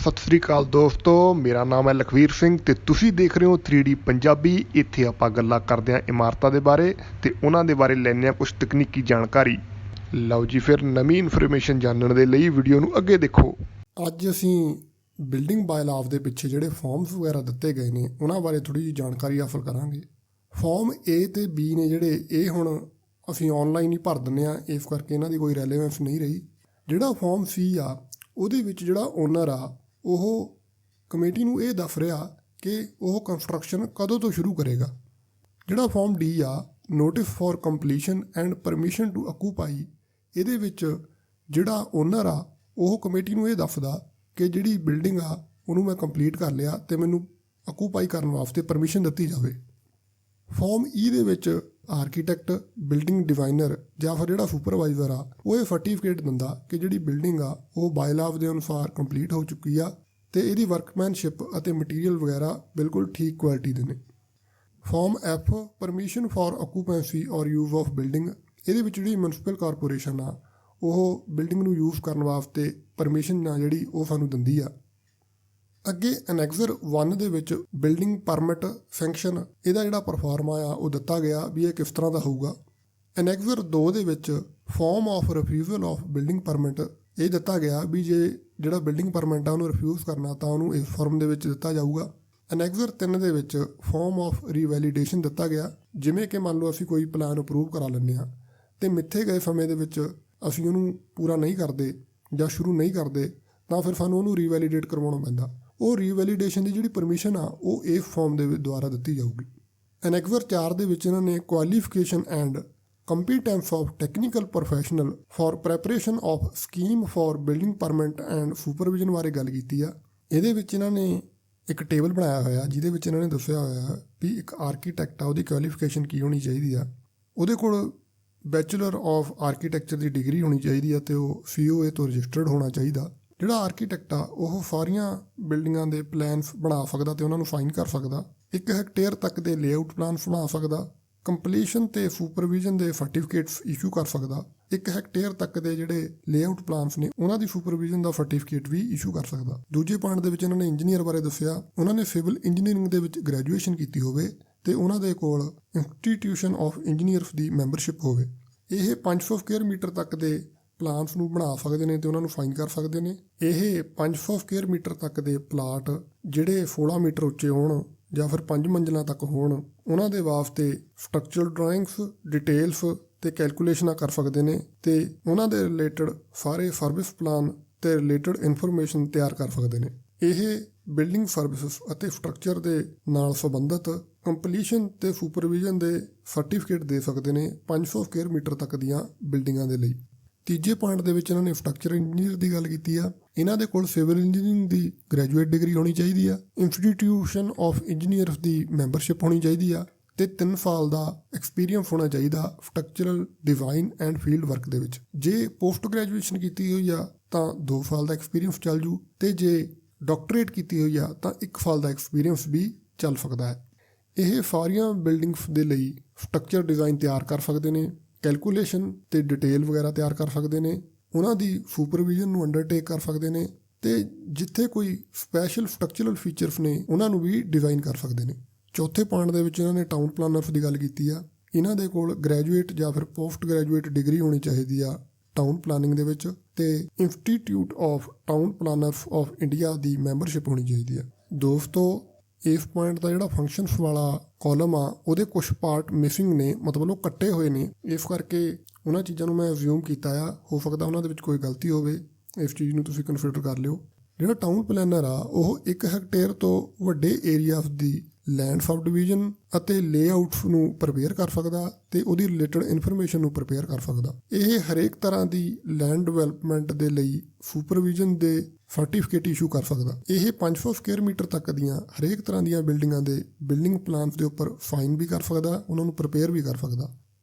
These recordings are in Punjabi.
ਸਤਿ ਸ੍ਰੀ ਅਕਾਲ ਦੋਸਤੋ, ਮੇਰਾ ਨਾਮ ਹੈ ਲਖਵੀਰ ਸਿੰਘ ਤੇ ਤੁਸੀਂ ਦੇਖ ਰਹੇ ਹੋ 3D ਪੰਜਾਬੀ। ਇੱਥੇ ਆਪਾਂ ਗੱਲਾਂ ਕਰਦੇ ਹਾਂ ਇਮਾਰਤਾਂ ਦੇ ਬਾਰੇ ਤੇ ਉਹਨਾਂ ਦੇ ਬਾਰੇ ਲੈਂਦੇ ਹਾਂ ਕੁਝ ਤਕਨੀਕੀ ਜਾਣਕਾਰੀ। ਲਓ ਜੀ, ਫਿਰ ਨਵੀਂ ਇਨਫੋਰਮੇਸ਼ਨ ਜਾਣਨ ਦੇ ਲਈ ਵੀਡੀਓ ਨੂੰ ਅੱਗੇ ਦੇਖੋ। ਅੱਜ ਅਸੀਂ ਬਿਲਡਿੰਗ ਬਾਇਲਾਅ ਦੇ ਪਿੱਛੇ ਜਿਹੜੇ ਫਾਰਮਸ ਵਗੈਰਾ ਦਿੱਤੇ ਗਏ ਨੇ ਉਹਨਾਂ ਬਾਰੇ ਥੋੜ੍ਹੀ ਜਿਹੀ ਜਾਣਕਾਰੀ ਹਾਸਲ ਕਰਾਂਗੇ। ਫਾਰਮ ਏ ਤੇ ਬੀ ਨੇ ਜਿਹੜੇ ਇਹ ਹੁਣ ਅਸੀਂ ਆਨਲਾਈਨ ਹੀ ਭਰ ਦਿੰਦੇ ਹਾਂ, ਇਸ ਕਰਕੇ ਇਹਨਾਂ ਦੀ ਕੋਈ ਰੈਲੇਵੈਂਸ ਨਹੀਂ ਰਹੀ। ਜਿਹੜਾ ਫਾਰਮ ਸੀ ਆ ਉਹਦੇ ਵਿੱਚ ਜਿਹੜਾ ਓਨਰ ਆ ਉਹ ਕਮੇਟੀ ਨੂੰ ਇਹ ਦੱਸ ਰਿਹਾ ਕਿ ਉਹ ਕੰਸਟਰਕਸ਼ਨ ਕਦੋਂ ਤੋਂ ਸ਼ੁਰੂ ਕਰੇਗਾ। ਜਿਹੜਾ ਫਾਰਮ ਡੀ ਆ notice for completion and permission to occupy, ਇਹਦੇ ਵਿੱਚ ਜਿਹੜਾ ਓਨਰ ਆ ਉਹ ਕਮੇਟੀ ਨੂੰ ਇਹ ਦੱਸਦਾ ਕਿ ਜਿਹੜੀ ਬਿਲਡਿੰਗ ਆ ਉਹਨੂੰ ਮੈਂ ਕੰਪਲੀਟ ਕਰ ਲਿਆ ਅਤੇ ਮੈਨੂੰ ਆਕੂਪਾਈ ਕਰਨ ਵਾਸਤੇ ਪਰਮਿਸ਼ਨ ਦਿੱਤੀ ਜਾਵੇ। ਫਾਰਮ ਈ ਦੇ ਵਿੱਚ ਆਰਕੀਟੈਕਟ, ਬਿਲਡਿੰਗ ਡਿਜ਼ਾਈਨਰ ਜਾਂ ਫਿਰ ਜਿਹੜਾ ਸੁਪਰਵਾਈਜ਼ਰ ਆ ਉਹ ਇਹ ਸਰਟੀਫਿਕੇਟ ਦਿੰਦਾ ਕਿ ਜਿਹੜੀ ਬਿਲਡਿੰਗ ਆ ਉਹ ਬਾਇਲਾਅ ਦੇ ਅਨੁਸਾਰ ਕੰਪਲੀਟ ਹੋ ਚੁੱਕੀ ਆ ਅਤੇ ਇਹਦੀ ਵਰਕਮੈਨਸ਼ਿਪ ਅਤੇ ਮਟੀਰੀਅਲ ਵਗੈਰਾ ਬਿਲਕੁਲ ਠੀਕ ਕੁਆਲਿਟੀ ਦੇ ਨੇ। ਫਾਰਮ ਐਫ ਪਰਮਿਸ਼ਨ ਫॉर ਆਕੂਪੈਂਸੀ ਔਰ ਯੂਜ਼ ਆਫ ਬਿਲਡਿੰਗ, ਇਹਦੇ ਵਿੱਚ ਜਿਹੜੀ ਮਿਊਨਿਸਪਲ ਕਾਰਪੋਰੇਸ਼ਨ ਆ ਉਹ ਬਿਲਡਿੰਗ ਨੂੰ ਯੂਜ਼ ਕਰਨ ਵਾਸਤੇ ਪਰਮਿਸ਼ਨ ਆ ਜਿਹੜੀ ਉਹ ਸਾਨੂੰ ਦਿੰਦੀ ਆ। ਅੱਗੇ ਅਨੈਕਸਰ 1 ਦੇ ਵਿੱਚ ਬਿਲਡਿੰਗ ਪਰਮਿਟ ਸੈਂਕਸ਼ਨ, ਇਹਦਾ ਜਿਹੜਾ ਪਰਫਾਰਮਾ ਆ ਉਹ ਦਿੱਤਾ ਗਿਆ ਵੀ ਇਹ ਕਿਸ ਤਰ੍ਹਾਂ ਦਾ ਹੋਊਗਾ। ਅਨੈਕਸਰ 2 ਦੇ ਵਿੱਚ farm of refusal of building permit, ਇਹ ਦਿੱਤਾ ਗਿਆ ਵੀ ਜੇ ਜਿਹੜਾ ਬਿਲਡਿੰਗ ਪਰਮਿਟ ਆ ਉਹਨੂੰ ਰਿਫਿਊਜ਼ ਕਰਨਾ ਤਾਂ ਉਹਨੂੰ ਇਸ ਫਾਰਮ ਦੇ ਵਿੱਚ ਦਿੱਤਾ ਜਾਊਗਾ। ਅਨੈਕਸਰ 3 ਦੇ ਵਿੱਚ ਫਾਰਮ ਆਫ ਰੀਵੈਲੀਡੇਸ਼ਨ ਦਿੱਤਾ ਗਿਆ, ਜਿਵੇਂ ਕਿ ਮੰਨ ਲਓ ਅਸੀਂ ਕੋਈ ਪਲਾਨ ਅਪਰੂਵ ਕਰਾ ਲੈਂਦੇ ਹਾਂ ਅਤੇ ਮਿੱਥੇ ਗਏ ਸਮੇਂ ਦੇ ਵਿੱਚ ਅਸੀਂ ਉਹਨੂੰ ਪੂਰਾ ਨਹੀਂ ਕਰਦੇ ਜਾਂ ਸ਼ੁਰੂ ਨਹੀਂ ਕਰਦੇ ਤਾਂ ਫਿਰ ਸਾਨੂੰ ਉਹਨੂੰ ਰੀਵੈਲੀਡੇਟ ਕਰਵਾਉਣਾ ਪੈਂਦਾ। ਉਹ ਰੀਵੈਲੀਡੇਸ਼ਨ ਦੀ ਜਿਹੜੀ ਪਰਮਿਸ਼ਨ ਆ ਉਹ ਇਸ ਫਾਰਮ ਦੇ ਦੁਆਰਾ ਦਿੱਤੀ ਜਾਊਗੀ। ਅਨੈਕਸਰ 4 ਦੇ ਵਿੱਚ ਇਹਨਾਂ ਨੇ qualification and competence of technical professional for preparation of scheme for building permit and supervision ਬਾਰੇ ਗੱਲ ਕੀਤੀ ਆ। ਇਹਦੇ ਵਿੱਚ ਇਹਨਾਂ ਨੇ ਇੱਕ ਟੇਬਲ ਬਣਾਇਆ ਹੋਇਆ ਜਿਹਦੇ ਵਿੱਚ ਇਹਨਾਂ ਨੇ ਦੱਸਿਆ ਹੋਇਆ ਵੀ ਇੱਕ ਆਰਕੀਟੈਕਟ ਆ ਉਹਦੀ ਕੁਆਲੀਫਿਕੇਸ਼ਨ ਕੀ ਹੋਣੀ ਚਾਹੀਦੀ ਆ। ਉਹਦੇ ਕੋਲ bachelor of architecture the degree ਹੋਣੀ ਚਾਹੀਦੀ ਆ ਅਤੇ ਉਹ COA ਤੋਂ ਰਜਿਸਟਰਡ ਹੋਣਾ ਚਾਹੀਦਾ। ਜਿਹੜਾ ਆਰਕੀਟੈਕਟ ਆ ਉਹ ਸਾਰੀਆਂ ਬਿਲਡਿੰਗਾਂ ਦੇ ਪਲਾਨਸ ਬਣਾ ਸਕਦਾ ਅਤੇ ਉਹਨਾਂ ਨੂੰ ਸਾਈਨ ਕਰ ਸਕਦਾ। 1 ਹੈਕਟੇਅਰ ਤੱਕ ਦੇ ਲੇਆਊਟ ਪਲਾਨਸ ਬਣਾ ਸਕਦਾ। ਕੰਪਲੀਸ਼ਨ ਅਤੇ ਸੁਪਰਵਿਜ਼ਨ ਦੇ ਸਰਟੀਫਿਕੇਟਸ ਇਸ਼ੂ ਕਰ ਸਕਦਾ। 1 ਹੈਕਟੇਅਰ ਤੱਕ ਦੇ ਜਿਹੜੇ ਲੇਆਊਟ ਪਲਾਨਸ ਨੇ ਉਹਨਾਂ ਦੀ ਸੁਪਰਵਿਜ਼ਨ ਦਾ ਸਰਟੀਫਿਕੇਟ ਵੀ ਇਸ਼ੂ ਕਰ ਸਕਦਾ। ਦੂਜੇ ਪੁਆਇੰਟ ਦੇ ਵਿੱਚ ਇਹਨਾਂ ਨੇ ਇੰਜੀਨੀਅਰ ਬਾਰੇ ਦੱਸਿਆ, ਉਹਨਾਂ ਨੇ ਸਿਵਲ ਇੰਜੀਨੀਅਰਿੰਗ ਦੇ ਵਿੱਚ ਗ੍ਰੈਜੂਏਸ਼ਨ ਕੀਤੀ ਹੋਵੇ ਅਤੇ ਉਹਨਾਂ ਦੇ ਕੋਲ institution of engineers the membership ਹੋਵੇ। ਇਹ 500 ਸਕੁਅਰ ਮੀਟਰ ਤੱਕ ਦੇ ਪਲਾਨਸ ਨੂੰ ਬਣਾ ਸਕਦੇ ਨੇ ਅਤੇ ਉਹਨਾਂ ਨੂੰ ਸਾਈਨ ਕਰ ਸਕਦੇ ਨੇ। ਇਹ 500 ਸਕੁਅਰ ਮੀਟਰ ਤੱਕ ਦੇ ਪਲਾਟ ਜਿਹੜੇ 16 ਮੀਟਰ ਉੱਚੇ ਹੋਣ ਜਾਂ ਫਿਰ 5 ਮੰਜ਼ਿਲਾਂ ਤੱਕ ਹੋਣ ਉਹਨਾਂ ਦੇ ਵਾਸਤੇ ਸਟਰਕਚਰਲ ਡਰਾਇੰਗਸ, ਡਿਟੇਲਸ ਅਤੇ ਕੈਲਕੂਲੇਸ਼ਨਾਂ ਕਰ ਸਕਦੇ ਨੇ ਅਤੇ ਉਹਨਾਂ ਦੇ ਰਿਲੇਟਡ ਸਾਰੇ ਸਰਵਿਸ ਪਲਾਨ ਅਤੇ ਰਿਲੇਟਡ ਇਨਫੋਰਮੇਸ਼ਨ ਤਿਆਰ ਕਰ ਸਕਦੇ ਨੇ। ਇਹ ਬਿਲਡਿੰਗ ਸਰਵਿਸਿਸ ਅਤੇ ਸਟਰਕਚਰ ਦੇ ਨਾਲ ਸੰਬੰਧਿਤ ਕੰਪਲੀਸ਼ਨ ਅਤੇ ਸੁਪਰਵਿਜ਼ਨ ਦੇ ਸਰਟੀਫਿਕੇਟ ਦੇ ਸਕਦੇ ਨੇ 500 ਸਕੁਅਰ ਮੀਟਰ ਤੱਕ ਦੀਆਂ ਬਿਲਡਿੰਗਾਂ ਦੇ ਲਈ। ਤੀਜੇ ਪੁਆਇੰਟ ਦੇ ਵਿੱਚ ਇਹਨਾਂ ਨੇ ਸਟਰਕਚਰ ਇੰਜੀਨੀਅਰ ਦੀ ਗੱਲ ਕੀਤੀ ਆ। ਇਹਨਾਂ ਦੇ ਕੋਲ ਸਿਵਲ ਇੰਜੀਨੀਅਰਿੰਗ ਦੀ ਗ੍ਰੈਜੂਏਟ ਡਿਗਰੀ ਹੋਣੀ ਚਾਹੀਦੀ ਆ। Institution of engineers the membership ਹੋਣੀ ਚਾਹੀਦੀ ਆ ਅਤੇ 3 ਸਾਲ ਦਾ ਐਕਸਪੀਰੀਅੰਸ ਹੋਣਾ ਚਾਹੀਦਾ structural design and field work ਦੇ ਵਿੱਚ। ਜੇ ਪੋਸਟ ਗ੍ਰੈਜੂਏਸ਼ਨ ਕੀਤੀ ਹੋਈ ਆ ਤਾਂ 2 ਸਾਲ ਦਾ ਐਕਸਪੀਰੀਅੰਸ ਚੱਲ ਜੂ ਅਤੇ ਜੇ ਡਾਕਟਰੇਟ ਕੀਤੀ ਹੋਈ ਆ ਤਾਂ 1 ਸਾਲ ਦਾ ਐਕਸਪੀਰੀਅੰਸ ਵੀ ਚੱਲ ਸਕਦਾ ਹੈ। ਇਹ ਸਾਰੀਆਂ ਬਿਲਡਿੰਗਸ ਦੇ ਲਈ ਸਟਰਕਚਰ ਡਿਜ਼ਾਈਨ ਤਿਆਰ ਕਰ ਸਕਦੇ ਨੇ, ਕੈਲਕੂਲੇਸ਼ਨ ਅਤੇ ਡਿਟੇਲ ਵਗੈਰਾ ਤਿਆਰ ਕਰ ਸਕਦੇ ਨੇ, ਉਹਨਾਂ ਦੀ ਸੁਪਰਵਿਜ਼ਨ ਨੂੰ ਅੰਡਰਟੇਕ ਕਰ ਸਕਦੇ ਨੇ ਅਤੇ ਜਿੱਥੇ ਕੋਈ ਸਪੈਸ਼ਲ ਸਟਰਕਚਰਲ ਫੀਚਰਸ ਨੇ ਉਹਨਾਂ ਨੂੰ ਵੀ ਡਿਜ਼ਾਈਨ ਕਰ ਸਕਦੇ ਨੇ। ਚੌਥੇ ਪੁਆਇੰਟ ਦੇ ਵਿੱਚ ਇਹਨਾਂ ਨੇ ਟਾਊਨ ਪਲਾਨਰਸ ਦੀ ਗੱਲ ਕੀਤੀ ਆ। ਇਹਨਾਂ ਦੇ ਕੋਲ ਗ੍ਰੈਜੂਏਟ ਜਾਂ ਫਿਰ ਪੋਸਟ ਗ੍ਰੈਜੂਏਟ ਡਿਗਰੀ ਹੋਣੀ ਚਾਹੀਦੀ ਆ ਟਾਊਨ ਪਲਾਨਿੰਗ ਦੇ ਵਿੱਚ ਅਤੇ institute of town planners of India ਦੀ ਮੈਂਬਰਸ਼ਿਪ ਹੋਣੀ ਚਾਹੀਦੀ ਆ। ਦੋਸਤੋ, ਇਸ ਪੁਆਇੰਟ ਦਾ ਜਿਹੜਾ ਫੰਕਸ਼ਨਸ ਵਾਲਾ ਕਾਲਮ ਆ ਉਹਦੇ ਕੁਛ ਪਾਰਟ ਮਿਸਿੰਗ ਨੇ, ਮਤਲਬ ਉਹ ਕੱਟੇ ਹੋਏ ਨੇ। ਇਸ ਕਰਕੇ ਉਹਨਾਂ ਚੀਜ਼ਾਂ ਨੂੰ ਮੈਂ ਅਸਿਊਮ ਕੀਤਾ ਆ, ਹੋ ਸਕਦਾ ਉਹਨਾਂ ਦੇ ਵਿੱਚ ਕੋਈ ਗਲਤੀ ਹੋਵੇ, ਇਸ ਚੀਜ਼ ਨੂੰ ਤੁਸੀਂ ਕੰਸੀਡਰ ਕਰ ਲਿਓ। ਜਿਹੜਾ ਟਾਊਨ ਪਲੈਨਰ ਆ ਉਹ 1 ਹੈਕਟੇਅਰ ਤੋਂ ਵੱਡੇ ਏਰੀਆਜ਼ ਦੀ ਲੈਂਡ ਸਬ ਡਿਵੀਜ਼ਨ ਅਤੇ ਲੇਆਊਟਸ ਨੂੰ ਪ੍ਰਪੇਅਰ ਕਰ ਸਕਦਾ ਅਤੇ ਉਹਦੀ ਰਿਲੇਟਡ ਇਨਫੋਰਮੇਸ਼ਨ ਨੂੰ ਪ੍ਰਪੇਅਰ ਕਰ ਸਕਦਾ। ਇਹ ਹਰੇਕ ਤਰ੍ਹਾਂ ਦੀ ਲੈਂਡ ਡਿਵੈਲਪਮੈਂਟ ਦੇ ਲਈ ਸੁਪਰਵਿਜ਼ਨ ਦੇ ਸਰਟੀਫਿਕੇਟ ਇਸ਼ੂ ਕਰ ਸਕਦਾ। ਇਹ 500 ਸਕੁਅਰ ਮੀਟਰ ਤੱਕ ਦੀਆਂ ਹਰੇਕ ਤਰ੍ਹਾਂ ਦੀਆਂ ਬਿਲਡਿੰਗਾਂ ਦੇ ਬਿਲਡਿੰਗ ਪਲਾਨਸ ਦੇ ਉੱਪਰ ਸਾਈਨ ਵੀ ਕਰ ਸਕਦਾ, ਉਹਨਾਂ ਨੂੰ ਪ੍ਰਪੇਅਰ ਵੀ ਕਰ ਸਕਦਾ।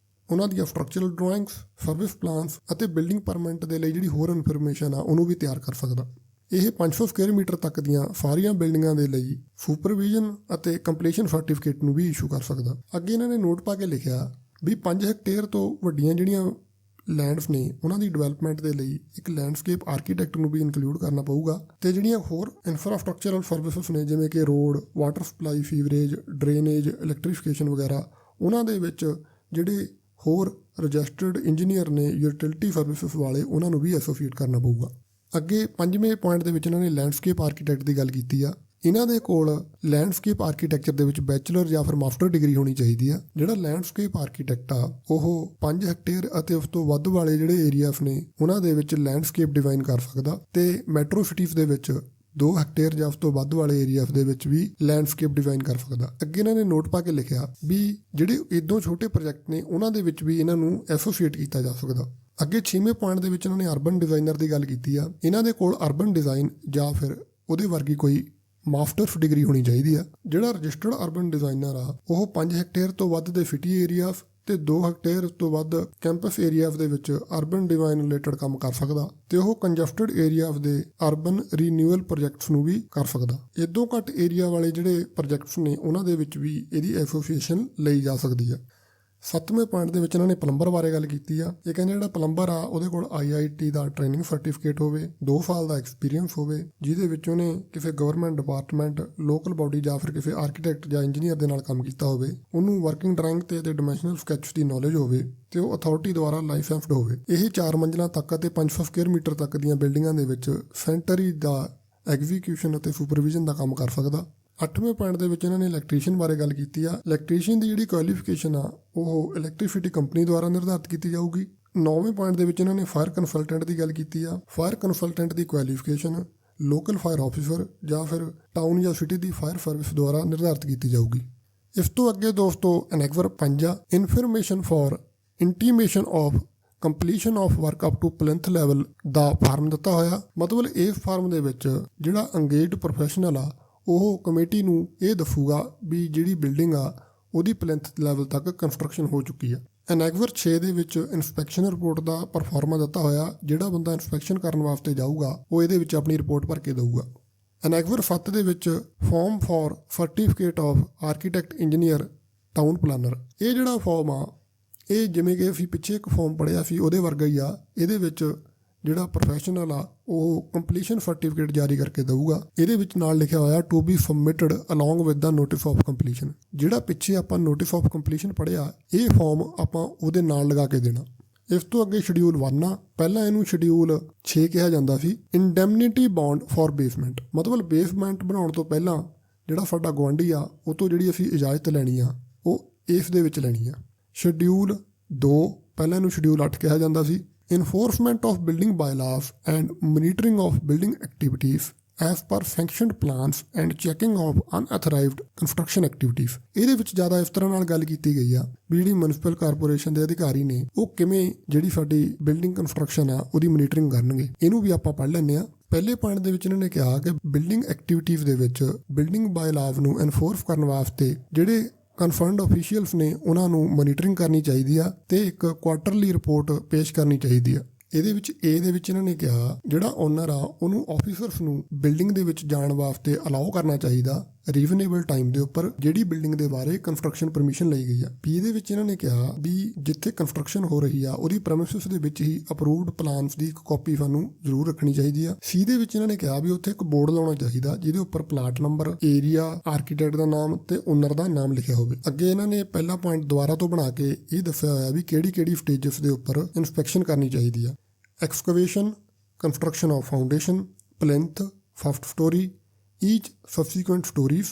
ਉਹਨਾਂ ਦੀਆਂ ਸਟਰਕਚਰਲ ਡਰਾਇੰਗਸ, ਸਰਵਿਸ ਪਲਾਨਸ ਅਤੇ ਬਿਲਡਿੰਗ ਪਰਮਿਟ ਦੇ ਲਈ ਜਿਹੜੀ ਹੋਰ ਇਨਫੋਰਮੇਸ਼ਨ ਆ ਉਹਨੂੰ ਵੀ ਤਿਆਰ ਕਰ ਸਕਦਾ। ਇਹ 500 ਸਕੁਅਰ ਮੀਟਰ ਤੱਕ ਦੀਆਂ ਸਾਰੀਆਂ ਬਿਲਡਿੰਗਾਂ ਦੇ ਲਈ ਸੁਪਰਵਿਜ਼ਨ ਅਤੇ ਕੰਪਲੀਸ਼ਨ ਸਰਟੀਫਿਕੇਟ ਨੂੰ ਵੀ ਇਸ਼ੂ ਕਰ ਸਕਦਾ। ਅੱਗੇ ਇਹਨਾਂ ਨੇ ਨੋਟ ਪਾ ਕੇ ਲਿਖਿਆ ਵੀ 5 ਹੈਕਟੇਅਰ ਤੋਂ ਵੱਡੀਆਂ ਜਿਹੜੀਆਂ ਲੈਂਡਸ ਨੇ ਉਹਨਾਂ ਦੀ ਡਿਵੈਲਪਮੈਂਟ ਦੇ ਲਈ ਇੱਕ ਲੈਂਡਸਕੇਪ ਆਰਕੀਟੈਕਟ ਨੂੰ ਵੀ ਇਨਕਲੂਡ ਕਰਨਾ ਪਊਗਾ ਤੇ ਜਿਹੜੀਆਂ ਹੋਰ ਇਨਫਰਾਸਟ੍ਰਕਚਰਲ ਸਰਵਿਸਿਜ਼ ਨੇ ਜਿਵੇਂ ਕਿ road, water supply, sewerage, drainage, electrification ਵਗੈਰਾ, ਉਹਨਾਂ ਦੇ ਵਿੱਚ ਜਿਹੜੇ ਹੋਰ ਰਜਿਸਟਰਡ ਇੰਜੀਨੀਅਰ ਨੇ ਯੂਟਿਲਿਟੀ ਸਰਵਿਸਿਜ਼ ਵਾਲੇ, ਉਹਨਾਂ ਨੂੰ ਵੀ ਐਸੋਸੀਏਟ ਕਰਨਾ ਪਊਗਾ। ਅੱਗੇ 5ਵੇਂ ਪੁਆਇੰਟ ਦੇ ਵਿੱਚ ਇਹਨਾਂ ਨੇ ਲੈਂਡਸਕੇਪ ਆਰਕੀਟੈਕਟ ਦੀ ਗੱਲ ਕੀਤੀ ਆ। ਇਹਨਾਂ ਦੇ ਕੋਲ ਲੈਂਡਸਕੇਪ ਆਰਕੀਟੈਕਚਰ ਦੇ ਵਿੱਚ ਬੈਚਲਰ ਜਾਂ ਫਿਰ ਮਾਸਟਰ ਡਿਗਰੀ ਹੋਣੀ ਚਾਹੀਦੀ ਆ। ਜਿਹੜਾ ਲੈਂਡਸਕੇਪ ਆਰਕੀਟੈਕਟ ਆ ਉਹ 5 ਹੈਕਟੇਅਰ ਅਤੇ ਉਸ ਤੋਂ ਵੱਧ ਵਾਲੇ ਜਿਹੜੇ ਏਰੀਆਸ ਨੇ ਉਹਨਾਂ ਦੇ ਵਿੱਚ ਲੈਂਡਸਕੇਪ ਡਿਜ਼ਾਈਨ ਕਰ ਸਕਦਾ ਤੇ ਮੈਟਰੋ ਸਿਟੀਜ਼ ਦੇ ਵਿੱਚ 2 ਹੈਕਟੇਅਰ ਜਾਂ ਉਸ ਤੋਂ ਵੱਧ ਵਾਲੇ ਏਰੀਆਸ ਦੇ ਵਿੱਚ ਵੀ ਲੈਂਡਸਕੇਪ ਡਿਜ਼ਾਈਨ ਕਰ ਸਕਦਾ। ਅੱਗੇ ਇਹਨਾਂ ਨੇ ਨੋਟ ਪਾ ਕੇ ਲਿਖਿਆ ਵੀ ਜਿਹੜੇ ਇਦੋਂ ਛੋਟੇ ਪ੍ਰੋਜੈਕਟ ਨੇ ਉਹਨਾਂ ਦੇ ਵਿੱਚ ਵੀ ਇਹਨਾਂ ਨੂੰ ਐਸੋਸੀਏਟ ਕੀਤਾ ਜਾ ਸਕਦਾ। ਅੱਗੇ 6ਵੇਂ ਪੁਆਇੰਟ ਦੇ ਵਿੱਚ ਇਹਨਾਂ ਨੇ ਅਰਬਨ ਡਿਜ਼ਾਈਨਰ ਦੀ ਗੱਲ ਕੀਤੀ ਆ। ਇਹਨਾਂ ਦੇ ਕੋਲ ਅਰਬਨ ਡਿਜ਼ਾਈਨ ਜਾਂ ਫਿਰ ਉਹਦੇ ਵਰਗੀ ਕੋਈ ਮਾਸਟਰਸ ਡਿਗਰੀ ਹੋਣੀ ਚਾਹੀਦੀ ਆ। ਜਿਹੜਾ ਰਜਿਸਟਰਡ ਅਰਬਨ ਡਿਜ਼ਾਈਨਰ ਆ ਉਹ 5 ਹੈਕਟੇਅਰ ਤੋਂ ਵੱਧ ਦੇ ਸਿਟੀ ਏਰੀਆਸ ਤੇ 2 ਹੈਕਟੇਅਰ ਤੋਂ ਵੱਧ ਕੈਂਪਸ ਏਰੀਆਸ ਦੇ ਵਿੱਚ ਅਰਬਨ ਡਿਜ਼ਾਈਨ ਰਿਲੇਟਡ ਕੰਮ ਕਰ ਸਕਦਾ ਤੇ ਉਹ ਕੰਜਸਟਡ ਏਰੀਆਸ ਦੇ ਅਰਬਨ ਰੀਨਿਊਅਲ ਪ੍ਰੋਜੈਕਟਸ ਨੂੰ ਵੀ ਕਰ ਸਕਦਾ। ਇਦੋਂ ਘੱਟ ਏਰੀਆ ਵਾਲੇ ਜਿਹੜੇ ਪ੍ਰੋਜੈਕਟਸ ਨੇ ਉਹਨਾਂ ਦੇ ਵਿੱਚ ਵੀ ਇਹਦੀ ਐਸੋਸੀਏਸ਼ਨ ਲਈ ਜਾ ਸਕਦੀ ਆ। 7ਵੇਂ ਪੁਆਇੰਟ ਦੇ ਵਿੱਚ ਇਹਨਾਂ ਨੇ ਪਲੰਬਰ ਬਾਰੇ ਗੱਲ ਕੀਤੀ ਆ। ਇਹ ਕਹਿੰਦੇ ਜਿਹੜਾ ਪਲੰਬਰ ਆ ਉਹਦੇ ਕੋਲ IIT ਦਾ ਟ੍ਰੇਨਿੰਗ ਸਰਟੀਫਿਕੇਟ ਹੋਵੇ, 2 ਸਾਲ ਦਾ ਐਕਸਪੀਰੀਅੰਸ ਹੋਵੇ, ਜਿਹਦੇ ਵਿੱਚ ਉਹਨੇ ਕਿਸੇ ਗਵਰਨਮੈਂਟ ਡਿਪਾਰਟਮੈਂਟ, ਲੋਕਲ ਬਾਡੀ ਜਾਂ ਫਿਰ ਕਿਸੇ ਆਰਕੀਟੈਕਟ ਜਾਂ ਇੰਜੀਨੀਅਰ ਦੇ ਨਾਲ ਕੰਮ ਕੀਤਾ ਹੋਵੇ, ਉਹਨੂੰ ਵਰਕਿੰਗ ਡਰਾਇੰਗ ਤੇ ਡਾਇਮੈਂਸ਼ਨਲ ਸਕੈਚ ਦੀ ਨੌਲੇਜ ਹੋਵੇ ਤੇ ਉਹ ਅਥਾਰਟੀ ਦੁਆਰਾ ਲਾਇਸੈਂਸਡ ਹੋਵੇ। ਇਹ 4 ਮੰਜ਼ਿਲਾਂ ਤੱਕ ਅਤੇ 500 ਸਕੁਅਰ ਮੀਟਰ ਤੱਕ ਦੀਆਂ ਬਿਲਡਿੰਗਾਂ ਦੇ ਵਿੱਚ ਸੈਂਟਰੀ ਦਾ ਐਗਜ਼ੀਕਿਊਸ਼ਨ ਅਤੇ ਸੁਪਰਵਿਜ਼ਨ ਦਾ ਕੰਮ ਕਰ ਸਕਦਾ। 8ਵੇਂ ਪੁਆਇੰਟ ਦੇ ਵਿੱਚ ਇਹਨਾਂ ਨੇ ਇਲੈਕਟ੍ਰੀਸ਼ੀਅਨ ਬਾਰੇ ਗੱਲ ਕੀਤੀ ਆ। ਇਲੈਕਟ੍ਰੀਸ਼ੀਅਨ ਦੀ ਜਿਹੜੀ ਕੁਆਲੀਫਿਕੇਸ਼ਨ ਆ ਉਹ ਇਲੈਕਟ੍ਰਿਸਿਟੀ ਕੰਪਨੀ ਦੁਆਰਾ ਨਿਰਧਾਰਿਤ ਕੀਤੀ ਜਾਊਗੀ। 9ਵੇਂ ਪੁਆਇੰਟ ਦੇ ਵਿੱਚ ਇਹਨਾਂ ਨੇ ਫਾਇਰ ਕੰਸਲਟੈਂਟ ਦੀ ਗੱਲ ਕੀਤੀ ਆ। ਫਾਇਰ ਕੰਸਲਟੈਂਟ ਦੀ ਕੁਆਲੀਫਿਕੇਸ਼ਨ ਲੋਕਲ ਫਾਇਰ ਆਫੀਸਰ ਜਾਂ ਫਿਰ ਟਾਊਨ ਜਾਂ ਸਿਟੀ ਦੀ ਫਾਇਰ ਸਰਵਿਸ ਦੁਆਰਾ ਨਿਰਧਾਰਿਤ ਕੀਤੀ ਜਾਊਗੀ। ਇਸ ਤੋਂ ਅੱਗੇ ਦੋਸਤੋ ਐਨੈਕਵਰ 5 ਆ, information for intimation of completion of work up to plinth level ਦਾ ਫਾਰਮ ਦਿੱਤਾ ਹੋਇਆ। ਮਤਲਬ ਇਸ ਫਾਰਮ ਦੇ ਵਿੱਚ ਜਿਹੜਾ ਅੰਗੇਜਡ ਪ੍ਰੋਫੈਸ਼ਨਲ ਆ ਉਹ ਕਮੇਟੀ ਨੂੰ ਇਹ ਦੱਸੂਗਾ ਵੀ ਜਿਹੜੀ ਬਿਲਡਿੰਗ ਆ ਉਹਦੀ ਪਲਿੰਥ ਲੈਵਲ ਤੱਕ ਕੰਸਟਰਕਸ਼ਨ ਹੋ ਚੁੱਕੀ ਆ। ਐਨੈਕਵਰ 6 ਦੇ ਵਿੱਚ ਇਨਸਪੈਕਸ਼ਨ ਰਿਪੋਰਟ ਦਾ ਪਰਫਾਰਮਾ ਦਿੱਤਾ ਹੋਇਆ। ਜਿਹੜਾ ਬੰਦਾ ਇਨਸਪੈਕਸ਼ਨ ਕਰਨ ਵਾਸਤੇ ਜਾਊਗਾ ਉਹ ਇਹਦੇ ਵਿੱਚ ਆਪਣੀ ਰਿਪੋਰਟ ਭਰ ਕੇ ਦੇਊਗਾ। ਐਨੈਕਵਰ 7 ਦੇ ਵਿੱਚ form for certificate of architect engineer town planner, ਇਹ ਜਿਹੜਾ ਫਾਰਮ ਆ ਇਹ ਜਿਵੇਂ ਕਿ ਅਸੀਂ ਪਿੱਛੇ ਇੱਕ ਫਾਰਮ ਪੜ੍ਹਿਆ ਸੀ ਉਹਦੇ ਵਰਗਾ ਹੀ ਆ। ਇਹਦੇ ਵਿੱਚ ਜਿਹੜਾ ਪ੍ਰੋਫੈਸ਼ਨਲ ਆ ਉਹ ਕੰਪਲੀਸ਼ਨ ਸਰਟੀਫਿਕੇਟ ਜਾਰੀ ਕਰਕੇ ਦੇਊਗਾ। ਇਹਦੇ ਵਿੱਚ ਨਾਲ ਲਿਖਿਆ ਹੋਇਆ to be submitted along with the notice of completion. ਜਿਹੜਾ ਪਿੱਛੇ ਆਪਾਂ ਨੋਟਿਸ ਆਫ ਕੰਪਲੀਸ਼ਨ ਪੜ੍ਹਿਆ ਇਹ ਫਾਰਮ ਆਪਾਂ ਉਹਦੇ ਨਾਲ ਲਗਾ ਕੇ ਦੇਣਾ। ਇਸ ਤੋਂ ਅੱਗੇ ਸ਼ਡਿਊਲ 1 ਆ। ਪਹਿਲਾਂ ਇਹਨੂੰ ਸ਼ਡਿਊਲ 6 ਕਿਹਾ ਜਾਂਦਾ ਸੀ। ਇੰਡੈਮਨਿਟੀ ਬੌਂਡ ਫॉर ਬੇਸਮੈਂਟ, ਮਤਲਬ ਬੇਸਮੈਂਟ ਬਣਾਉਣ ਤੋਂ ਪਹਿਲਾਂ ਜਿਹੜਾ ਸਾਡਾ ਗੁਆਂਢੀ ਆ ਉਹ ਤੋਂ ਜਿਹੜੀ ਅਸੀਂ ਇਜਾਜ਼ਤ ਲੈਣੀ ਆ ਉਹ ਇਸ ਦੇ ਵਿੱਚ ਲੈਣੀ ਆ। ਸ਼ਡਿਊਲ 2, ਪਹਿਲਾਂ ਇਹਨੂੰ ਸ਼ਡਿਊਲ 8 ਕਿਹਾ ਜਾਂਦਾ ਸੀ। Enforcement of building bylaws and monitoring of building activities as per sanctioned plans and checking of unauthorized construction activities। ਇਹਦੇ ਵਿੱਚ ਜ਼ਿਆਦਾ ਇਸ ਤਰ੍ਹਾਂ ਨਾਲ ਗੱਲ ਕੀਤੀ ਗਈ ਆ ਵੀ ਜਿਹੜੀ ਮਿਊਨਿਸਪਲ ਕਾਰਪੋਰੇਸ਼ਨ ਦੇ ਅਧਿਕਾਰੀ ਨੇ ਉਹ ਕਿਵੇਂ ਜਿਹੜੀ ਸਾਡੀ ਬਿਲਡਿੰਗ ਕੰਸਟਰਕਸ਼ਨ ਆ ਉਹਦੀ ਮੋਨੀਟਰਿੰਗ ਕਰਨਗੇ। ਇਹਨੂੰ ਵੀ ਆਪਾਂ ਪੜ੍ਹ ਲੈਂਦੇ ਆ। ਪਹਿਲੇ ਪੁਆਇੰਟ ਦੇ ਵਿੱਚ ਇਹਨਾਂ ਨੇ ਕਿਹਾ ਕਿ ਬਿਲਡਿੰਗ ਐਕਟੀਵਿਟੀਜ਼ ਦੇ ਵਿੱਚ ਬਿਲਡਿੰਗ ਬਾਇਲਾਜ਼ ਨੂੰ ਐਨਫੋਰਸ ਕਰਨ ਵਾਸਤੇ ਜਿਹੜੇ ਕਨਸਰਨਡ ਅਫੀਸ਼ੀਅਲਸ ਨੇ ਉਹਨਾਂ ਨੂੰ ਮੋਨੀਟਰਿੰਗ ਕਰਨੀ ਚਾਹੀਦੀ ਆ ਤੇ ਇੱਕ ਕੁਆਰਟਰਲੀ ਰਿਪੋਰਟ ਪੇਸ਼ ਕਰਨੀ ਚਾਹੀਦੀ ਆ। ਇਹਦੇ ਵਿੱਚ ਦੇ ਵਿੱਚ ਇਹਨਾਂ ਨੇ ਕਿਹਾ ਜਿਹੜਾ ਓਨਰ ਆ ਉਹਨੂੰ ਆਫੀਸਰਸ ਨੂੰ ਬਿਲਡਿੰਗ ਦੇ ਵਿੱਚ ਜਾਣ ਵਾਸਤੇ ਅਲਾਓ ਕਰਨਾ ਚਾਹੀਦਾ ਰੀਜ਼ਨੇਬਲ ਟਾਈਮ ਦੇ ਉੱਪਰ ਜਿਹੜੀ ਬਿਲਡਿੰਗ ਦੇ ਬਾਰੇ ਕੰਸਟਰਕਸ਼ਨ ਪਰਮਿਸ਼ਨ ਲਈ ਗਈ ਆ। ਇਹਦੇ ਵਿੱਚ ਇਹਨਾਂ ਨੇ ਕਿਹਾ ਵੀ ਜਿੱਥੇ ਕੰਸਟਰਕਸ਼ਨ ਹੋ ਰਹੀ ਆ ਉਹਦੀ ਪ੍ਰੈਮਿਸਿਸ ਦੇ ਵਿੱਚ ਹੀ ਅਪਰੂਵਡ ਪਲਾਨਸ ਦੀ ਇੱਕ ਕਾਪੀ ਸਾਨੂੰ ਜ਼ਰੂਰ ਰੱਖਣੀ ਚਾਹੀਦੀ ਆ। ਸੀ ਦੇ ਵਿੱਚ ਇਹਨਾਂ ਨੇ ਕਿਹਾ ਵੀ ਉੱਥੇ ਇੱਕ ਬੋਰਡ ਲਾਉਣਾ ਚਾਹੀਦਾ ਜਿਹਦੇ ਉੱਪਰ ਪਲਾਟ ਨੰਬਰ, ਏਰੀਆ, ਆਰਕੀਟੈਕਟ ਦਾ ਨਾਮ ਤੇ ਓਨਰ ਦਾ ਨਾਮ ਲਿਖਿਆ ਹੋਵੇ। ਅੱਗੇ ਇਹਨਾਂ ਨੇ ਪਹਿਲਾ ਪੁਆਇੰਟ ਦੁਬਾਰਾ ਤੋਂ ਬਣਾ ਕੇ ਇਹ ਦੱਸਿਆ ਹੋਇਆ ਵੀ ਕਿਹੜੀ ਸਟੇਜਸ ਦੇ ਉੱਪਰ ਇਨਸਪੈਕਸ਼ਨ ਕਰਨੀ ਚਾਹੀਦੀ ਆ। Excavation, construction of foundation, plinth, first storey, each subsequent stories,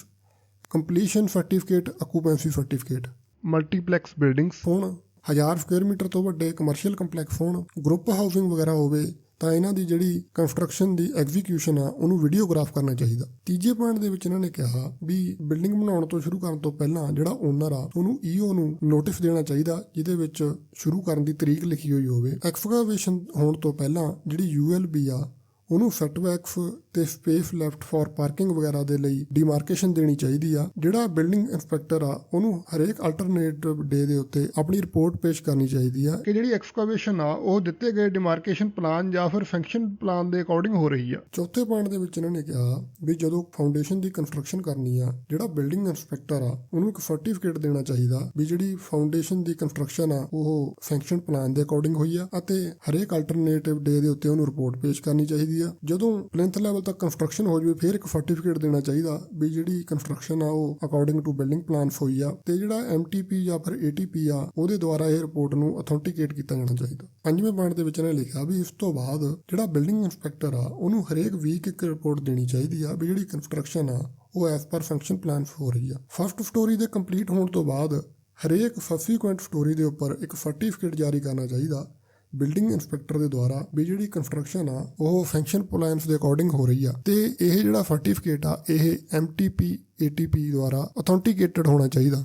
completion certificate, occupancy certificate, multiplex buildings ਹੋਣ, 1000 ਸਕੁਅਰ ਮੀਟਰ ਤੋਂ ਵੱਡੇ ਕਮਰਸ਼ੀਅਲ ਕੰਪਲੈਕਸ ਹੋਣ, ਗਰੁੱਪ ਹਾਊਸਿੰਗ ਵਗੈਰਾ ਹੋਵੇ ਤਾਂ ਇਹਨਾਂ ਦੀ ਜਿਹੜੀ ਕੰਸਟਰਕਸ਼ਨ ਦੀ ਐਗਜ਼ੀਕਿਊਸ਼ਨ ਆ ਉਹਨੂੰ ਵੀਡੀਓਗ੍ਰਾਫ ਕਰਨਾ ਚਾਹੀਦਾ। ਤੀਜੇ ਪੁਆਇੰਟ ਦੇ ਵਿੱਚ ਇਹਨਾਂ ਨੇ ਕਿਹਾ ਵੀ ਬਿਲਡਿੰਗ ਬਣਾਉਣ ਤੋਂ ਸ਼ੁਰੂ ਕਰਨ ਤੋਂ ਪਹਿਲਾਂ ਜਿਹੜਾ ਓਨਰ ਆ ਉਹਨੂੰ EO ਨੂੰ ਨੋਟਿਸ ਦੇਣਾ ਚਾਹੀਦਾ ਜਿਹਦੇ ਵਿੱਚ ਸ਼ੁਰੂ ਕਰਨ ਦੀ ਤਰੀਕ ਲਿਖੀ ਹੋਈ ਹੋਵੇ। ਐਕਸਕੇਵੇਸ਼ਨ ਹੋਣ ਤੋਂ ਪਹਿਲਾਂ ਜਿਹੜੀ ULB ਆ ਉਹਨੂੰ ਸੈਟਬੈਕਸ ਤੇ ਸਪੇਸ ਲੈਫਟ ਫॉर ਪਾਰਕਿੰਗ ਵਗੈਰਾ ਦੇ ਲਈ ਡਿਮਾਰਕੇਸ਼ਨ ਦੇਣੀ ਚਾਹੀਦੀ ਆ। ਜਿਹੜਾ ਬਿਲਡਿੰਗ ਇੰਸਪੈਕਟਰ ਆ ਉਹਨੂੰ ਹਰੇਕ ਅਲਟਰਨੇਟਿਵ ਡੇ ਦੇ ਉੱਤੇ ਆਪਣੀ ਰਿਪੋਰਟ ਪੇਸ਼ ਕਰਨੀ ਚਾਹੀਦੀ ਆ ਕਿ ਜਿਹੜੀ ਐਕਸਕੇਵੇਸ਼ਨ ਆ ਉਹ ਦਿੱਤੇ ਗਏ ਡਿਮਾਰਕੇਸ਼ਨ ਪਲਾਨ ਜਾਂ ਫਿਰ ਫੰਕਸ਼ਨ ਪਲਾਨ ਦੇ ਅਕੋਰਡਿੰਗ ਹੋ ਰਹੀ ਆ। ਚੌਥੇ ਪੁਆਇੰਟ ਦੇ ਵਿੱਚ ਇਹਨਾਂ ਨੇ ਕਿਹਾ ਵੀ ਜਦੋਂ ਫਾਊਂਡੇਸ਼ਨ ਦੀ ਕੰਸਟਰਕਸ਼ਨ ਕਰਨੀ ਆ, ਜਿਹੜਾ ਬਿਲਡਿੰਗ ਇੰਸਪੈਕਟਰ ਆ ਉਹਨੂੰ ਇੱਕ ਸਰਟੀਫਿਕੇਟ ਦੇਣਾ ਚਾਹੀਦਾ ਵੀ ਜਿਹੜੀ ਫਾਊਂਡੇਸ਼ਨ ਦੀ ਕੰਸਟਰਕਸ਼ਨ ਆ ਉਹ ਫੰਕਸ਼ਨ ਪਲਾਨ ਦੇ ਅਕੋਰਡਿੰਗ ਹੋਈ ਆ ਅਤੇ ਹਰੇਕ ਅਲਟਰਨੇਟਿਵ ਡੇ ਦੇ ਉੱਤੇ ਉਹਨੂੰ ਰਿਪੋਰਟ ਪੇਸ਼ ਕਰਨੀ ਚਾਹੀਦੀ ਆ। ਜਦੋਂ ਪਲਿੰਥ ਲੈਵਲ ਤੱਕ ਕੰਸਟਰਕਸ਼ਨ ਹੋ ਜਾਵੇ ਫਿਰ ਇੱਕ ਸਰਟੀਫਿਕੇਟ ਦੇਣਾ ਚਾਹੀਦਾ ਵੀ ਜਿਹੜੀ ਕੰਸਟਰਕਸ਼ਨ ਆ ਉਹ ਅਕੋਰਡਿੰਗ ਟੂ ਬਿਲਡਿੰਗ ਪਲਾਨਸ ਹੋਈ ਆ ਤੇ ਜਿਹੜਾ MTP ਜਾਂ ਫਿਰ ATP ਆ ਉਹਦੇ ਦੁਆਰਾ ਇਹ ਰਿਪੋਰਟ ਨੂੰ ਅਥੈਂਟੀਕੇਟ ਕੀਤਾ ਜਾਣਾ ਚਾਹੀਦਾ। ਪੰਜਵੇਂ ਪੁਆਇੰਟ ਦੇ ਵਿੱਚ ਇਹਨੇ ਲਿਖਿਆ ਵੀ ਇਸ ਤੋਂ ਬਾਅਦ ਜਿਹੜਾ ਬਿਲਡਿੰਗ ਇੰਸਪੈਕਟਰ ਆ ਉਹਨੂੰ ਹਰੇਕ ਵੀਕ ਇੱਕ ਰਿਪੋਰਟ ਦੇਣੀ ਚਾਹੀਦੀ ਆ ਵੀ ਜਿਹੜੀ ਕੰਸਟਰਕਸ਼ਨ ਆ ਉਹ ਐਸ ਪਰ ਫੰਕਸ਼ਨ ਪਲਾਨਸ ਹੋ ਰਹੀ ਆ। ਫਸਟ ਸਟੋਰੀ ਦੇ ਕੰਪਲੀਟ ਹੋਣ ਤੋਂ ਬਾਅਦ ਹਰੇਕ ਸਬਸੀਕੁਐਂਟ ਸਟੋਰੀ ਦੇ ਉੱਪਰ ਇੱਕ ਸਰਟੀਫਿਕੇਟ ਜਾਰੀ ਕਰਨਾ ਚਾਹੀਦਾ ਬਿਲਡਿੰਗ ਇੰਸਪੈਕਟਰ ਦੇ ਦੁਆਰਾ ਵੀ ਜਿਹੜੀ ਕੰਸਟਰਕਸ਼ਨ ਆ ਉਹ ਫੰਕਸ਼ਨ ਪਲਾਨਸ ਦੇ ਅਕੋਰਡਿੰਗ ਹੋ ਰਹੀ ਆ ਤੇ ਇਹ ਜਿਹੜਾ ਸਰਟੀਫਿਕੇਟ ਆ ਇਹ MTP ATP ਦੁਆਰਾ ਅਥੈਂਟੀਕੇਟਡ ਹੋਣਾ ਚਾਹੀਦਾ।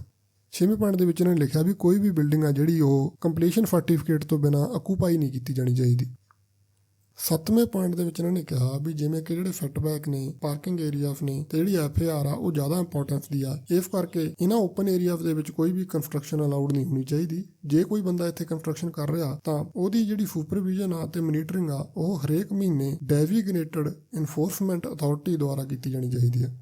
ਛੇਵੇਂ ਪੁਆਇੰਟ ਦੇ ਵਿੱਚ ਇਹਨਾਂ ਨੇ ਲਿਖਿਆ ਵੀ ਕੋਈ ਵੀ ਬਿਲਡਿੰਗ ਆ ਜਿਹੜੀ ਉਹ ਕੰਪਲੀਸ਼ਨ ਸਰਟੀਫਿਕੇਟ ਤੋਂ ਬਿਨਾਂ ਆਕੂਪਾਈ ਨਹੀਂ ਕੀਤੀ ਜਾਣੀ ਚਾਹੀਦੀ। ਸੱਤਵੇਂ ਪੁਆਇੰਟ ਦੇ ਵਿੱਚ ਇਹਨਾਂ ਨੇ ਕਿਹਾ ਵੀ ਜਿਵੇਂ ਕਿ ਜਿਹੜੇ ਸੈਟਬੈਕ ਨੇ, ਪਾਰਕਿੰਗ ਏਰੀਆਸ ਨੇ ਤੇ ਜਿਹੜੀ FAR ਆ ਉਹ ਜ਼ਿਆਦਾ ਇੰਪੋਰਟੈਂਸ ਦੀ ਆ, ਇਸ ਕਰਕੇ ਇਹਨਾਂ ਓਪਨ ਏਰੀਆਸ ਦੇ ਵਿੱਚ ਕੋਈ ਵੀ ਕੰਸਟਰਕਸ਼ਨ ਅਲਾਉਡ ਨਹੀਂ ਹੋਣੀ ਚਾਹੀਦੀ। ਜੇ ਕੋਈ ਬੰਦਾ ਇੱਥੇ ਕੰਸਟਰਕਸ਼ਨ ਕਰ ਰਿਹਾ ਤਾਂ ਉਹਦੀ ਜਿਹੜੀ ਸੁਪਰਵਿਜ਼ਨ ਆ ਤੇ ਮੋਨੀਟਰਿੰਗ ਆ ਉਹ ਹਰੇਕ ਮਹੀਨੇ ਡੈਜ਼ਿਗਨੇਟਡ ਇਨਫੋਰਸਮੈਂਟ ਅਥਾਰਟੀ ਦੁਆਰਾ ਕੀਤੀ ਜਾਣੀ ਚਾਹੀਦੀ ਹੈ।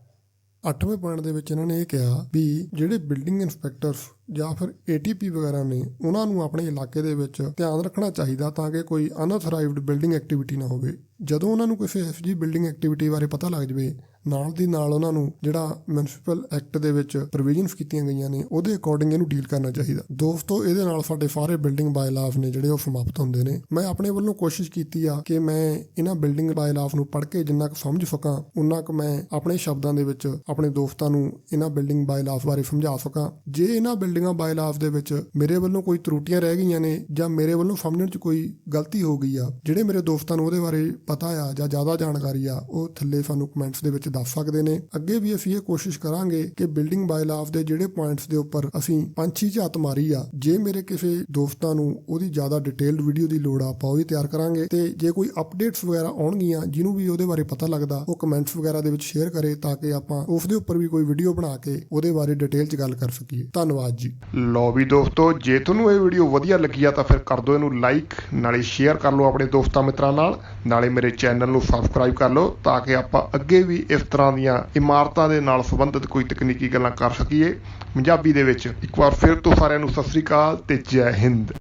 8ਵੇਂ ਪੁਆਇੰਟ ਦੇ ਵਿੱਚ ਇਹਨਾਂ ਨੇ ਇਹ ਕਿਹਾ ਵੀ ਜਿਹੜੇ ਬਿਲਡਿੰਗ ਇੰਸਪੈਕਟਰਸ ਜਾਂ ਫਿਰ ATP ਵਗੈਰਾ ਨੇ ਉਹਨਾਂ ਨੂੰ ਆਪਣੇ ਇਲਾਕੇ ਦੇ ਵਿੱਚ ਧਿਆਨ ਰੱਖਣਾ ਚਾਹੀਦਾ ਤਾਂ ਕਿ ਕੋਈ ਅਨਅਥੋਰਾਈਜ਼ਡ ਬਿਲਡਿੰਗ ਐਕਟੀਵਿਟੀ ਨਾ ਹੋਵੇ। ਜਦੋਂ ਉਹਨਾਂ ਨੂੰ ਕਿਸੇ FG ਬਿਲਡਿੰਗ ਐਕਟੀਵਿਟੀ ਬਾਰੇ ਪਤਾ ਲੱਗ ਜਾਵੇ ਨਾਲ ਦੀ ਨਾਲ ਉਹਨਾਂ ਨੂੰ ਜਿਹੜਾ ਮਿਊਨਿਸਪਲ ਐਕਟ ਦੇ ਵਿੱਚ ਪ੍ਰੋਵੀਜ਼ਨਸ ਕੀਤੀਆਂ ਗਈਆਂ ਨੇ ਉਹਦੇ ਅਕੋਰਡਿੰਗ ਇਹਨੂੰ ਡੀਲ ਕਰਨਾ ਚਾਹੀਦਾ। ਦੋਸਤੋ ਇਹਦੇ ਨਾਲ ਸਾਡੇ ਸਾਰੇ ਬਿਲਡਿੰਗ ਬਾਇਲਾਅਸ ਨੇ ਜਿਹੜੇ ਉਹ ਸਮਾਪਤ ਹੁੰਦੇ ਨੇ। ਮੈਂ ਆਪਣੇ ਵੱਲੋਂ ਕੋਸ਼ਿਸ਼ ਕੀਤੀ ਆ ਕਿ ਮੈਂ ਇਹਨਾਂ ਬਿਲਡਿੰਗ ਬਾਇਲਾਅਸ ਨੂੰ ਪੜ੍ਹ ਕੇ ਜਿੰਨਾ ਕੁ ਸਮਝ ਸਕਾਂ ਉਨਾ ਕੁ ਮੈਂ ਆਪਣੇ ਸ਼ਬਦਾਂ ਦੇ ਵਿੱਚ ਆਪਣੇ ਦੋਸਤਾਂ ਨੂੰ ਇਹਨਾਂ ਬਿਲਡਿੰਗ ਬਾਇਲਾਅਸ ਬਾਰੇ ਸਮਝਾ ਸਕਾਂ। ਜੇ ਇਹਨਾਂ ਬਿਲਡਿੰਗਾਂ ਬਾਇਲਾਅਸ ਦੇ ਵਿੱਚ ਮੇਰੇ ਵੱਲੋਂ ਕੋਈ ਤਰੁੱਟੀਆਂ ਰਹਿ ਗਈਆਂ ਨੇ ਜਾਂ ਮੇਰੇ ਵੱਲੋਂ ਸਮਝਣ 'ਚ ਕੋਈ ਗਲਤੀ ਹੋ ਗਈ ਆ, ਜਿਹੜੇ ਮੇਰੇ ਦੋਸਤਾਂ ਨੂੰ ਉਹਦੇ ਬਾਰੇ ਪਤਾ ਆ ਜਾਂ ਜ਼ਿਆਦਾ ਜਾਣਕਾਰੀ ਆ ਉਹ ਥੱਲੇ ਸਾਨੂੰ ਕਮੈਂਟਸ ਦੇ ਵਿੱਚ ਦੱਸ ਸਕਦੇ ਨੇ। ਅੱਗੇ ਵੀ ਅਸੀਂ ਇਹ ਕੋਸ਼ਿਸ਼ ਕਰਾਂਗੇ ਕਿ ਬਿਲਡਿੰਗ ਬਾਇਲਾਅਸ ਦੇ ਜਿਹੜੇ ਪੁਆਇੰਟਸ ਦੇ ਉੱਪਰ ਅਸੀਂ ਪੰਛੀ ਝਾਤ ਮਾਰੀ ਆ, ਜੇ ਮੇਰੇ ਕਿਸੇ ਦੋਸਤਾਂ ਨੂੰ ਉਹਦੀ ਜ਼ਿਆਦਾ ਡਿਟੇਲਡ ਵੀਡੀਓ ਦੀ ਲੋੜ ਆ ਆਪਾਂ ਉਹ ਵੀ ਤਿਆਰ ਕਰਾਂਗੇ ਤੇ ਜੇ ਕੋਈ ਅਪਡੇਟਸ ਵਗੈਰਾ ਆਉਣਗੀਆਂ ਜਿਹਨੂੰ ਵੀ ਉਹਦੇ ਬਾਰੇ ਪਤਾ ਲੱਗਦਾ ਉਹ ਕਮੈਂਟਸ ਵਗੈਰਾ ਦੇ ਵਿੱਚ ਸ਼ੇਅਰ ਕਰੇ ਤਾਂ ਕਿ ਆਪਾਂ ਉਸ ਦੇ ਉੱਪਰ ਵੀ ਕੋਈ ਵੀਡੀਓ ਬਣਾ ਕੇ ਉਹਦੇ ਬਾਰੇ ਡਿਟੇਲ 'ਚ ਗੱਲ ਕਰ ਸਕੀਏ। ਧੰਨਵਾਦ ਜੀ। ਲਓ ਵੀ ਦੋਸਤੋ, ਜੇ ਤੁਹਾਨੂੰ ਇਹ ਵੀਡੀਓ ਵਧੀਆ ਲੱਗੀ ਆ ਤਾਂ ਫਿਰ ਕਰ ਦਿਓ ਇਹਨੂੰ ਲਾਈਕ, ਨਾਲੇ ਸ਼ੇਅਰ ਕਰ ਲਓ ਆਪਣੇ ਦੋਸਤਾਂ ਮਿੱਤਰਾਂ ਨਾਲ, ਨਾਲੇ ਮੇਰੇ ਚੈਨਲ ਨੂੰ ਸਬਸਕ੍ਰਾਈਬ ਕਰ ਲਓ ਤਾਂ ਕਿ ਆਪਾਂ ਅੱਗੇ ਵੀ ਇਸ ਤਰ੍ਹਾਂ ਦੀਆਂ ਇਮਾਰਤਾਂ ਦੇ ਨਾਲ ਸੰਬੰਧਿਤ ਕੋਈ ਤਕਨੀਕੀ ਗੱਲਾਂ ਕਰ ਸਕੀਏ ਪੰਜਾਬੀ ਦੇ ਵਿੱਚ। ਇੱਕ ਵਾਰ ਫਿਰ ਤੋਂ ਸਾਰਿਆਂ ਨੂੰ ਸਤਿ ਸ੍ਰੀ ਅਕਾਲ ਤੇ ਜੈ ਹਿੰਦ।